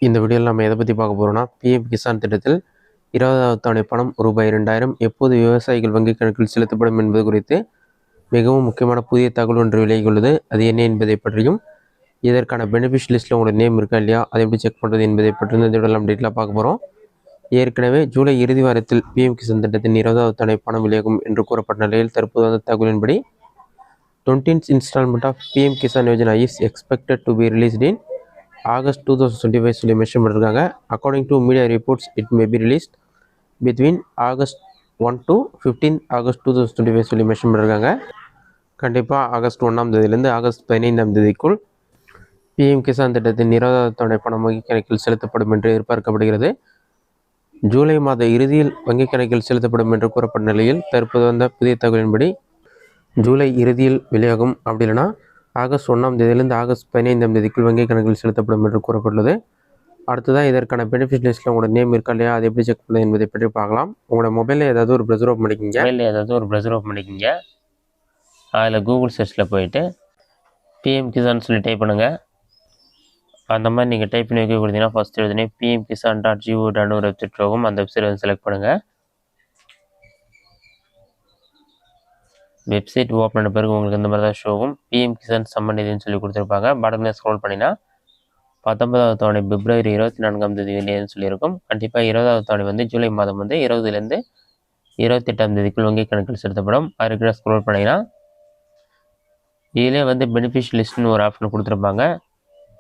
இந்த வீடியோவில் நம்ம எதை பற்றி பார்க்க போகிறோம்னா, பிஎம் கிசான் திட்டத்தில் 20வது தவணை பணம் ரூபாய் 2000 எப்போது விவசாயிகள் வங்கிக் கணக்கில் செலுத்தப்படும் என்பது குறித்து மிகவும் முக்கியமான புதிய தகவல் ஒன்று விலகியுள்ளது. அது என்ன என்பதை பற்றியும், இதற்கான பெனிஃபிஷ் லிஸ்ட்டில் உங்களோட நேம் இருக்கா இல்லையா, அதை எப்படி செக் பண்ணுறது என்பதை பற்றி இந்த வீடியோவில் நம்ம டீட்டெயிலாக பார்க்க போகிறோம். ஏற்கனவே ஜூலை இறுதி வாரத்தில் பிஎம் கிசான் திட்டத்தின் 20வது தவணை பணம் விலகும் என்று கூறப்பட்ட நிலையில் தற்போது வந்த தகவலின்படி 20th installment of PM Kisan Yojana is expected to be released in August 2025 சொல்லி மென்ஷன் பண்ணிருக்காங்க. According to media reports it may be released between August 1 to 15 August 2025 சொல்லி மென்ஷன் பண்ணிருக்காங்க. கண்டிப்பாக ஆகஸ்ட் 1ஆம் தேதியிலேருந்து ஆகஸ்ட் 15ஆம் தேதிக்குள் பிஎம் கிசான் திட்டத்தின் 20வது தவணை பணம் வங்கிக் கணக்கில் செலுத்தப்படும் என்று எதிர்பார்க்கப்படுகிறது. ஜூலை மாத இறுதியில் வங்கிக் கணக்கில் செலுத்தப்படும் என்று கூறப்பட்ட நிலையில் தற்போது வந்த புதிய தகவலின்படி ஜூலை இறுதியில் வெளியாகும், அப்படி இல்லைனா ஆகஸ்ட் 1ஆம் தேதியிலிருந்து ஆகஸ்ட் 15ஆம் தேதிக்குள் வங்கிக் கணக்கில் செலுத்தப்படும் என்று கூறப்பட்டுள்ளது. அடுத்ததாக இதற்கான பெனிஃபிட் லிஸ்ட்டில் உங்களோட நேம் இருக்கா இல்லையா, அதை எப்படி செக் பண்ணுறது என்பதை பற்றி பார்க்கலாம். உங்களோட மொபைலில் ஏதாவது ஒரு ப்ரௌசர் ஓப்பன் பண்ணிக்கிங்க. அதில் கூகுள் சர்ச்சில் போயிட்டு பிஎம் கிசான் சொல்லி டைப் பண்ணுங்கள். அந்த மாதிரி நீங்கள் டைப் பண்ணி வைக்க கொடுத்தீங்கன்னா ஃபஸ்ட் எழுதுனே pmkisan.gov.in ஒரு வெப்சைட் ஆகும். அந்த வெப்சைட் வந்து செலக்ட் பண்ணுங்கள். வெப்சைட் ஓப்பன் பண்ண பிறகு உங்களுக்கு இந்த மாதிரி தான் ஷோ ஆகும். பிஎம் கிசான் சம்மன் நிதின்னு சொல்லி கொடுத்துருப்பாங்க. பாட்டமில் ஸ்க்ரோல் பண்ணினா 19வது தவணை பிப்ரவரி 24ஆம் தேதி வெளியேன்னு சொல்லியிருக்கும். கண்டிப்பாக 20வது தவணை வந்து ஜூலை மாதம் வந்து 20லேருந்து 28ஆம் தேதிக்குள் வங்கி கணக்கில் செலுத்தப்படும். அதுக்கு ஸ்க்ரோல் பண்ணிங்கன்னா இதிலே வந்து பெனிஃபிஷ் லிஸ்ட்னு ஒரு ஆப்ஷன் கொடுத்துருப்பாங்க.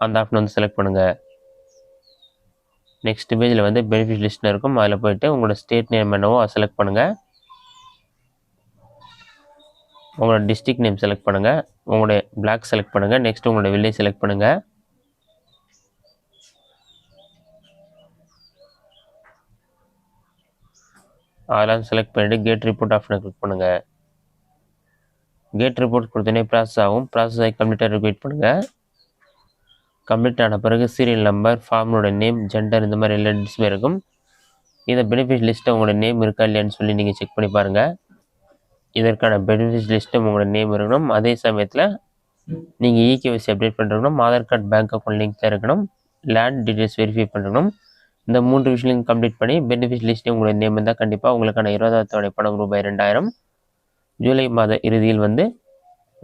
அந்த ஆப்ஷன் வந்து செலக்ட் பண்ணுங்கள். நெக்ஸ்ட் பேஜில் வந்து பெனிஃபிஷ் லிஸ்ட்னு இருக்கும். அதில் போய்ட்டு உங்களோட ஸ்டேட் நேம் என்னவோ அதை செலக்ட் பண்ணுங்கள். உங்களோட டிஸ்ட்ரிக்ட் நேம் செலக்ட் பண்ணுங்கள். உங்களுடைய பிளாக் செலக்ட் பண்ணுங்கள். நெக்ஸ்ட் உங்களோட வில்லேஜ் செலக்ட் பண்ணுங்கள். அதெல்லாம் செலக்ட் பண்ணிவிட்டு கேட் ரிப்போர்ட் ஆப்ஷனை கிளிக் பண்ணுங்கள். கேட் ரிப்போர்ட் கொடுத்தோன்னே ப்ராசஸ் ஆகும். ப்ராசஸ் ஆகி கம்ப்ளீட்டாக வெயிட் பண்ணுங்கள். கம்ப்ளீட் ஆன பிறகு சீரியல் நம்பர், ஃபார்மோட நேம், ஜெண்டர் இந்த மாதிரி எல்லா டீட்டெயில்ஸுமே இருக்கும். இந்த பெனிஃபிட் லிஸ்ட்டை உங்களோட நேம் இருக்கா இல்லையான்னு சொல்லி நீங்கள் செக் பண்ணி பாருங்கள். இதற்கான பெனிஃபிட் லிஸ்ட்டு உங்களோட நேம் இருக்கணும். அதே சமயத்தில் நீங்கள் இகேஒய்சி அப்டேட் பண்ணிருக்கணும். Aadhaar card bank account link இருக்கணும். லேண்ட் டீட்டெயில்ஸ் வெரிஃபை பண்ணிருக்கணும். இந்த 3 விஷயம் கம்ப்ளீட் பண்ணி பெனிஃபிட் லிஸ்ட்டே உங்களோட நேம் இருந்தால் கண்டிப்பாக உங்களுக்கான 20வது தவணை பணம் ரூபாய் 2000 ஜூலை மாத இறுதியில் வந்து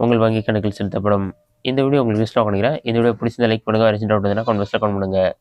உங்கள் வங்கி கணக்கில் செலுத்தப்படும். இந்த வீடியோ உங்களுக்கு யூஸ்ஃபுல்லாக பண்ணிக்கிறேன். இந்த வீடியோ பிடிச்சிருந்தா லைக் பண்ணுங்கள். வேறு டவுட் இருந்தால் கமெண்ட் பாக்ஸில் கமெண்ட் பண்ணுங்கள்.